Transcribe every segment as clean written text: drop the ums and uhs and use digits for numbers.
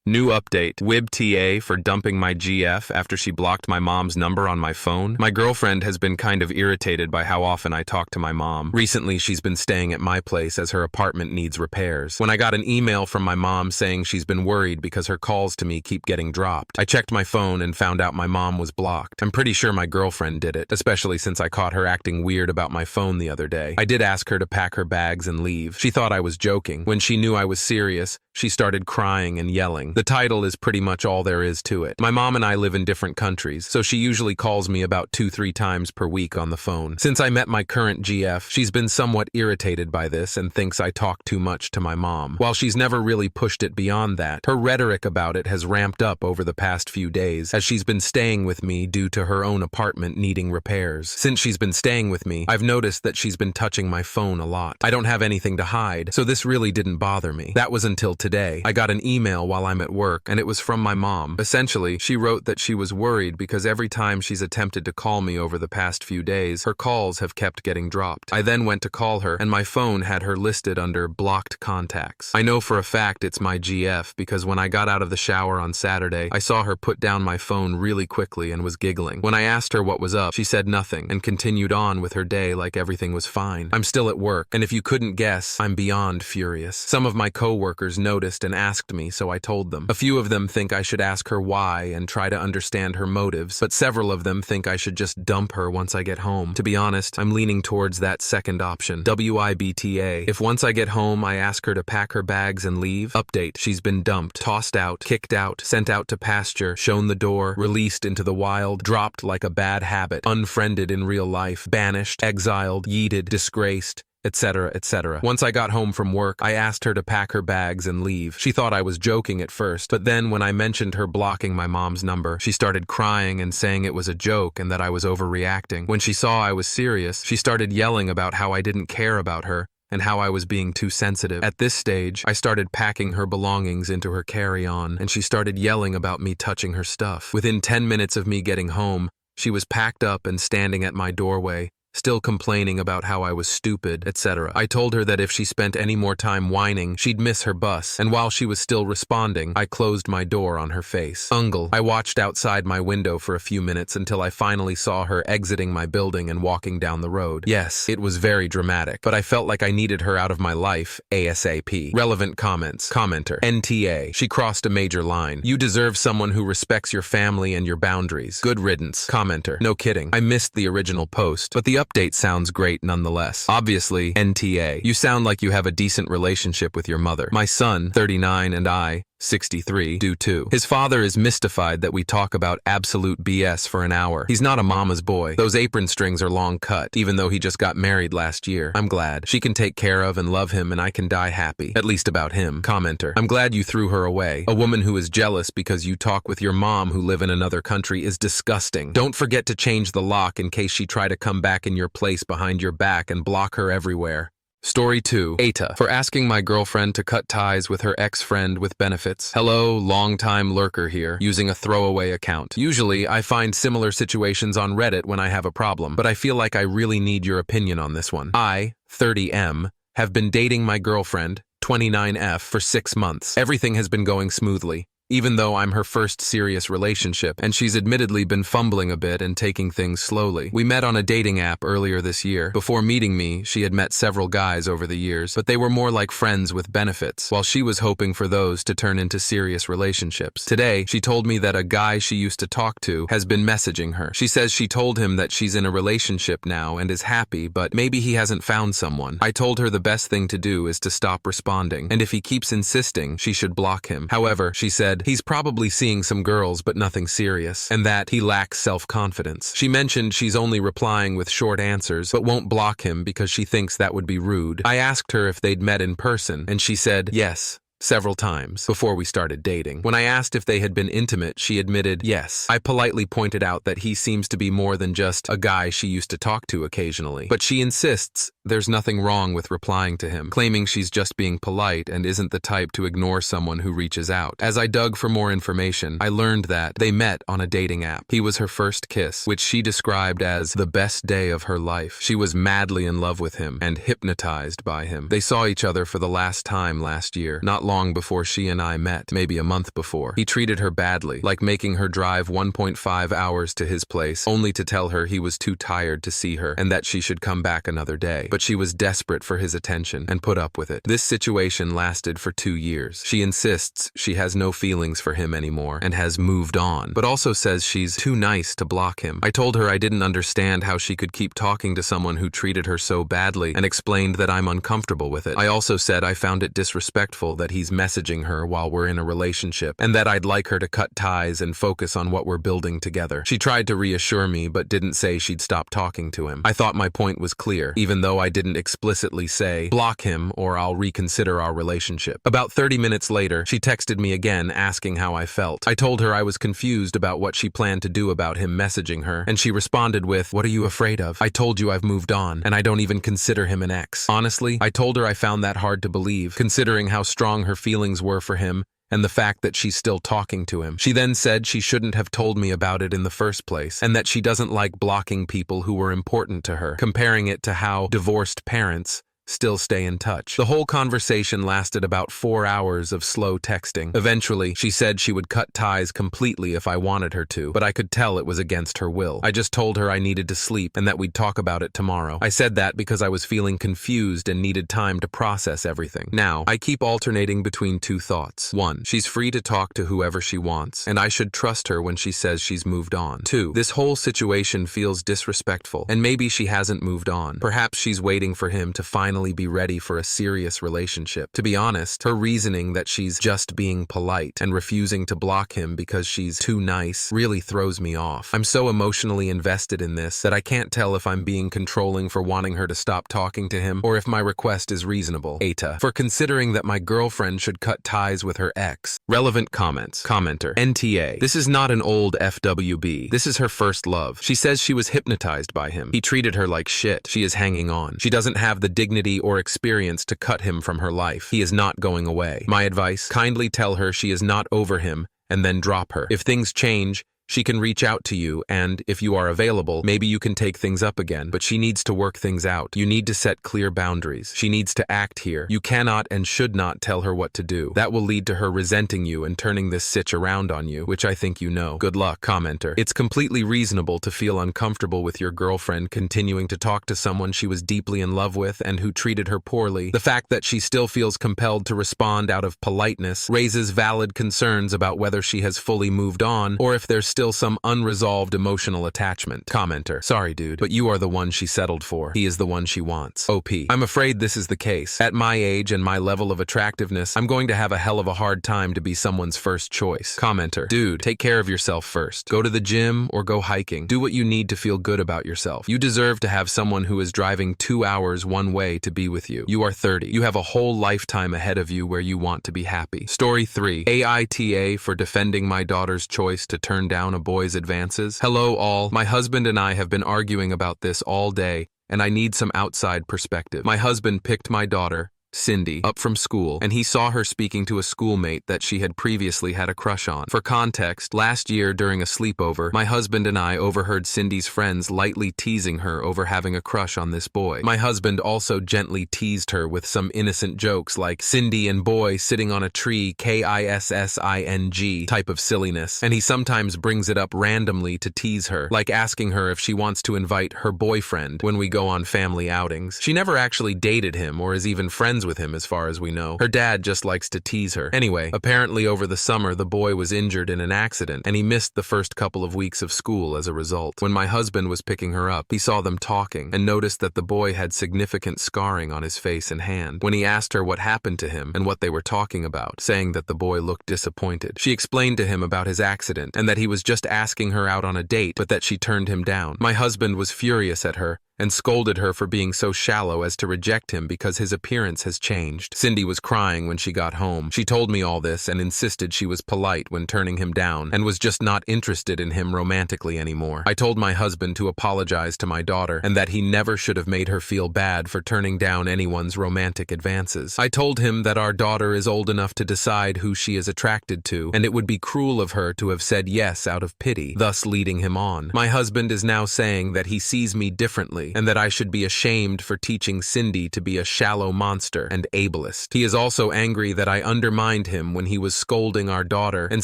New update. WIBTA for dumping my GF after she blocked my mom's number on my phone. My girlfriend has been kind of irritated by how often I talk to my mom. Recently, she's been staying at my place as her apartment needs repairs. When I got an email from my mom saying she's been worried because her calls to me keep getting dropped, I checked my phone and found out my mom was blocked. I'm pretty sure my girlfriend did it, especially since I caught her acting weird about my phone the other day. I did ask her to pack her bags and leave. She thought I was joking. When she knew I was serious, she started crying and yelling. The title is pretty much all there is to it. My mom and I live in different countries, so she usually calls me about 2-3 times per week on the phone. Since I met my current GF, she's been somewhat irritated by this and thinks I talk too much to my mom. While she's never really pushed it beyond that, her rhetoric about it has ramped up over the past few days as she's been staying with me due to her own apartment needing repairs. Since she's been staying with me, I've noticed that she's been touching my phone a lot. I don't have anything to hide, so this really didn't bother me. That was until today. I got an email while I'm at work, and it was from my mom. Essentially, she wrote that she was worried because every time she's attempted to call me over the past few days, her calls have kept getting dropped. I then went to call her, and my phone had her listed under blocked contacts. I know for a fact it's my GF because when I got out of the shower on Saturday, I saw her put down my phone really quickly and was giggling. When I asked her what was up, she said nothing and continued on with her day like everything was fine. I'm still at work, and if you couldn't guess, I'm beyond furious. Some of my coworkers noticed and asked me, so I told them. A few of them think I should ask her why and try to understand her motives, but several of them think I should just dump her once I get home. To be honest, I'm leaning towards that second option. WIBTA. If once I get home, I ask her to pack her bags and leave. Update. She's been dumped, tossed out, kicked out, sent out to pasture, shown the door, released into the wild, dropped like a bad habit, unfriended in real life, banished, exiled, yeeted, disgraced, etc., etc. Once I got home from work, I asked her to pack her bags and leave. She thought I was joking at first, but then when I mentioned her blocking my mom's number, she started crying and saying it was a joke and that I was overreacting. When she saw I was serious, she started yelling about how I didn't care about her and how I was being too sensitive. At this stage, I started packing her belongings into her carry-on, and she started yelling about me touching her stuff. Within 10 minutes of me getting home, she was packed up and standing at my doorway, still complaining about how I was stupid, etc. I told her that if she spent any more time whining, she'd miss her bus, and while she was still responding, I closed my door on her face. Ungle. I watched outside my window for a few minutes until I finally saw her exiting my building and walking down the road. Yes, it was very dramatic, but I felt like I needed her out of my life ASAP. Relevant comments. Commenter. NTA. She crossed a major line. You deserve someone who respects your family and your boundaries. Good riddance. Commenter. No kidding. I missed the original post, but the update sounds great nonetheless. Obviously, NTA. You sound like you have a decent relationship with your mother. My son, 39, and I, 63, do too. His father is mystified that we talk about absolute BS for an hour. He's not a mama's boy. Those apron strings are long cut, even though he just got married last year. I'm glad. She can take care of and love him, and I can die happy. At least about him. Commenter. I'm glad you threw her away. A woman who is jealous because you talk with your mom who live in another country is disgusting. Don't forget to change the lock in case she try to come back in your place behind your back and block her everywhere. Story 2. WIBTA. For asking my girlfriend to cut ties with her ex-friend with benefits. Hello, long-time lurker here, using a throwaway account. Usually, I find similar situations on Reddit when I have a problem, but I feel like I really need your opinion on this one. I, 30M, have been dating my girlfriend, 29F, for 6 months. Everything has been going smoothly, even though I'm her first serious relationship, and she's admittedly been fumbling a bit and taking things slowly. We met on a dating app earlier this year. Before meeting me, she had met several guys over the years, but they were more like friends with benefits, while she was hoping for those to turn into serious relationships. Today, she told me that a guy she used to talk to has been messaging her. She says she told him that she's in a relationship now and is happy, but maybe he hasn't found someone. I told her the best thing to do is to stop responding, and if he keeps insisting, she should block him. However, she said, he's probably seeing some girls but nothing serious, and that he lacks self-confidence. She mentioned she's only replying with short answers, but won't block him because she thinks that would be rude. I asked her if they'd met in person, and she said yes, several times before we started dating. When I asked if they had been intimate, she admitted yes. I politely pointed out that he seems to be more than just a guy she used to talk to occasionally, but she insists there's nothing wrong with replying to him, claiming she's just being polite and isn't the type to ignore someone who reaches out. As I dug for more information, I learned that they met on a dating app. He was her first kiss, which she described as the best day of her life. She was madly in love with him and hypnotized by him. They saw each other for the last time last year, not long before she and I met, maybe a month before. He treated her badly, like making her drive 1.5 hours to his place, only to tell her he was too tired to see her and that she should come back another day. But she was desperate for his attention and put up with it. This situation lasted for 2 years. She insists she has no feelings for him anymore and has moved on, but also says she's too nice to block him. I told her I didn't understand how she could keep talking to someone who treated her so badly and explained that I'm uncomfortable with it. I also said I found it disrespectful that he's messaging her while we're in a relationship and that I'd like her to cut ties and focus on what we're building together. She tried to reassure me but didn't say she'd stop talking to him. I thought my point was clear, even though I didn't explicitly say, block him or I'll reconsider our relationship. About 30 minutes later, she texted me again asking how I felt. I told her I was confused about what she planned to do about him messaging her, and she responded with, "What are you afraid of? I told you I've moved on, and I don't even consider him an ex." Honestly, I told her I found that hard to believe, considering how strong her feelings were for him and the fact that she's still talking to him. She then said she shouldn't have told me about it in the first place, and that she doesn't like blocking people who were important to her, comparing it to how divorced parents still stay in touch. The whole conversation lasted about 4 hours of slow texting. Eventually, she said she would cut ties completely if I wanted her to, but I could tell it was against her will. I just told her I needed to sleep and that we'd talk about it tomorrow. I said that because I was feeling confused and needed time to process everything. Now, I keep alternating between two thoughts. 1, she's free to talk to whoever she wants, and I should trust her when she says she's moved on. 2, this whole situation feels disrespectful, and maybe she hasn't moved on. Perhaps she's waiting for him to finally be ready for a serious relationship. To be honest, her reasoning that she's just being polite and refusing to block him because she's too nice really throws me off. I'm so emotionally invested in this that I can't tell if I'm being controlling for wanting her to stop talking to him or if my request is reasonable. WIBTA, for considering that my girlfriend should cut ties with her ex. Relevant comments. Commenter. NTA. This is not an old FWB. This is her first love. She says she was hypnotized by him. He treated her like shit. She is hanging on. She doesn't have the dignity or experience to cut him from her life. He is not going away. My advice, kindly tell her she is not over him and then drop her. If things change, she can reach out to you, and if you are available, maybe you can take things up again, but she needs to work things out. You need to set clear boundaries. She needs to act here. You cannot and should not tell her what to do. That will lead to her resenting you and turning this sitch around on you, which I think you know. Good luck. Commenter. It's completely reasonable to feel uncomfortable with your girlfriend continuing to talk to someone she was deeply in love with and who treated her poorly. The fact that she still feels compelled to respond out of politeness raises valid concerns about whether she has fully moved on or if there's still some unresolved emotional attachment. Commenter. Sorry, dude, but you are the one she settled for. He is the one she wants. OP. I'm afraid this is the case. At my age and my level of attractiveness, I'm going to have a hell of a hard time to be someone's first choice. Commenter. Dude, take care of yourself first. Go to the gym or go hiking. Do what you need to feel good about yourself. You deserve to have someone who is driving 2 hours one way to be with you. You are 30. You have a whole lifetime ahead of you where you want to be happy. Story 3. AITA for defending my daughter's choice to turn down a boy's advances. Hello all. My husband and I have been arguing about this all day, and I need some outside perspective. My husband picked my daughter, Cindy, up from school, and he saw her speaking to a schoolmate that she had previously had a crush on. For context, last year during a sleepover, my husband and I overheard Cindy's friends lightly teasing her over having a crush on this boy. My husband also gently teased her with some innocent jokes like Cindy and boy sitting on a tree, KISSING type of silliness, and he sometimes brings it up randomly to tease her, like asking her if she wants to invite her boyfriend when we go on family outings. She never actually dated him or is even friends with him as far as we know. Her dad just likes to tease her. Anyway, apparently over the summer the boy was injured in an accident and he missed the first couple of weeks of school as a result. When my husband was picking her up, he saw them talking and noticed that the boy had significant scarring on his face and hand. When he asked her what happened to him and what they were talking about, saying that the boy looked disappointed, she explained to him about his accident and that he was just asking her out on a date, but that she turned him down. My husband was furious at her and scolded her for being so shallow as to reject him because his appearance has changed. Cindy was crying when she got home. She told me all this and insisted she was polite when turning him down and was just not interested in him romantically anymore. I told my husband to apologize to my daughter and that he never should have made her feel bad for turning down anyone's romantic advances. I told him that our daughter is old enough to decide who she is attracted to, and it would be cruel of her to have said yes out of pity, thus leading him on. My husband is now saying that he sees me differently boy, and that I should be ashamed for teaching Cindy to be a shallow monster and ableist. He is also angry that I undermined him when he was scolding our daughter and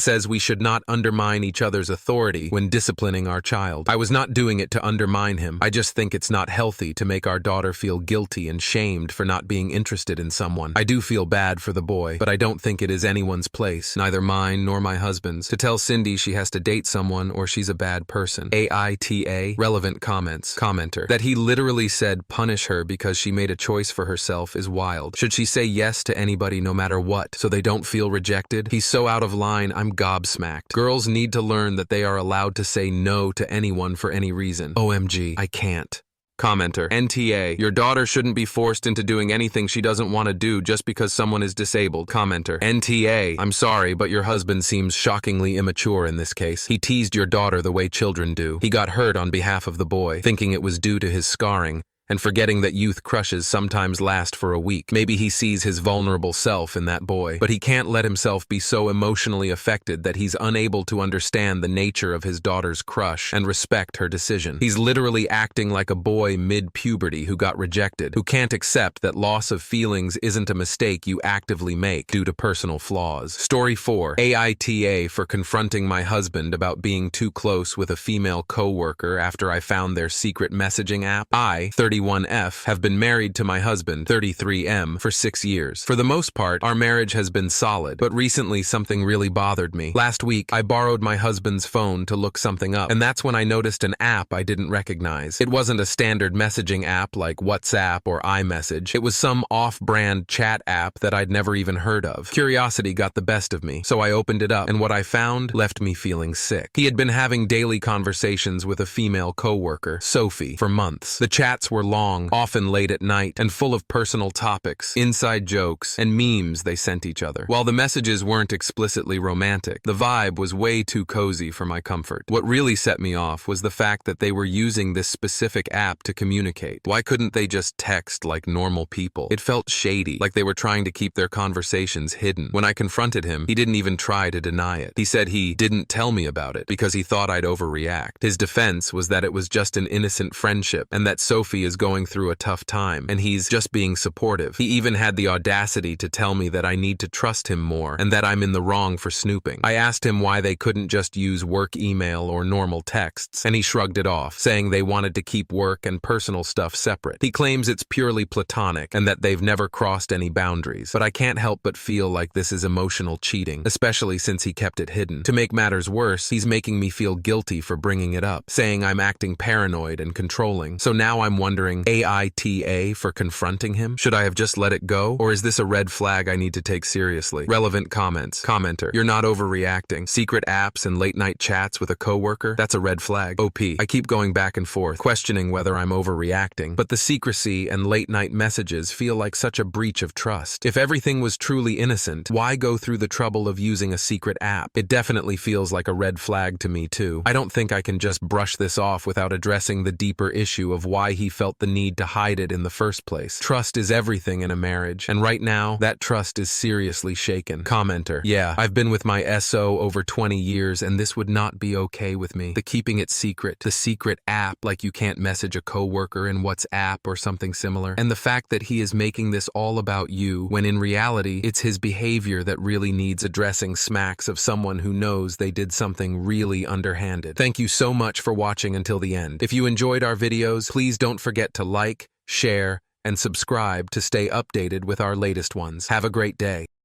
says we should not undermine each other's authority when disciplining our child. I was not doing it to undermine him. I just think it's not healthy to make our daughter feel guilty and shamed for not being interested in someone. I do feel bad for the boy, but I don't think it is anyone's place, neither mine nor my husband's, to tell Cindy she has to date someone or she's a bad person. AITA, relevant comments. Commenter, that he literally said punish her because she made a choice for herself is wild. Should she say yes to anybody no matter what so they don't feel rejected? He's so out of line, I'm gobsmacked. Girls need to learn that they are allowed to say no to anyone for any reason. OMG, I can't. Commenter, NTA, your daughter shouldn't be forced into doing anything she doesn't want to do just because someone is disabled. Commenter, NTA, I'm sorry, but your husband seems shockingly immature in this case. He teased your daughter the way children do. He got hurt on behalf of the boy, thinking it was due to his scarring, and forgetting that youth crushes sometimes last for a week. Maybe he sees his vulnerable self in that boy, but he can't let himself be so emotionally affected that he's unable to understand the nature of his daughter's crush and respect her decision. He's literally acting like a boy mid-puberty who got rejected, who can't accept that loss of feelings isn't a mistake you actively make due to personal flaws. Story 4, AITA for confronting my husband about being too close with a female co-worker after I found their secret messaging app. I, 31F, have been married to my husband, 33M, for 6 years. For the most part, our marriage has been solid, but recently something really bothered me. Last week, I borrowed my husband's phone to look something up, and that's when I noticed an app I didn't recognize. It wasn't a standard messaging app like WhatsApp or iMessage. It was some off-brand chat app that I'd never even heard of. Curiosity got the best of me, so I opened it up, and what I found left me feeling sick. He had been having daily conversations with a female co-worker, Sophie, for months. The chats were long, often late at night, and full of personal topics, inside jokes, and memes they sent each other. While the messages weren't explicitly romantic, the vibe was way too cozy for my comfort. What really set me off was the fact that they were using this specific app to communicate. Why couldn't they just text like normal people? It felt shady, like they were trying to keep their conversations hidden. When I confronted him, he didn't even try to deny it. He said he didn't tell me about it because he thought I'd overreact. His defense was that it was just an innocent friendship and that Sophie is going through a tough time, and he's just being supportive. He even had the audacity to tell me that I need to trust him more and that I'm in the wrong for snooping. I asked him why they couldn't just use work email or normal texts, and he shrugged it off, saying they wanted to keep work and personal stuff separate. He claims it's purely platonic and that they've never crossed any boundaries, but I can't help but feel like this is emotional cheating, especially since he kept it hidden. To make matters worse, he's making me feel guilty for bringing it up, saying I'm acting paranoid and controlling. So now I'm wondering, AITA for confronting him? Should I have just let it go? Or is this a red flag I need to take seriously? Relevant comments. Commenter, you're not overreacting. Secret apps and late night chats with a coworker? That's a red flag. OP, I keep going back and forth, questioning whether I'm overreacting, but the secrecy and late night messages feel like such a breach of trust. If everything was truly innocent, why go through the trouble of using a secret app? It definitely feels like a red flag to me too. I don't think I can just brush this off without addressing the deeper issue of why he felt the need to hide it in the first place. Trust is everything in a marriage, and right now, that trust is seriously shaken. Commenter, yeah, I've been with my SO over 20 years, and this would not be okay with me. The keeping it secret, the secret app like you can't message a coworker in WhatsApp or something similar, and the fact that he is making this all about you, when in reality, it's his behavior that really needs addressing, smacks of someone who knows they did something really underhanded. Thank you so much for watching until the end. If you enjoyed our videos, please don't forget to like, share, and subscribe to stay updated with our latest ones. Have a great day.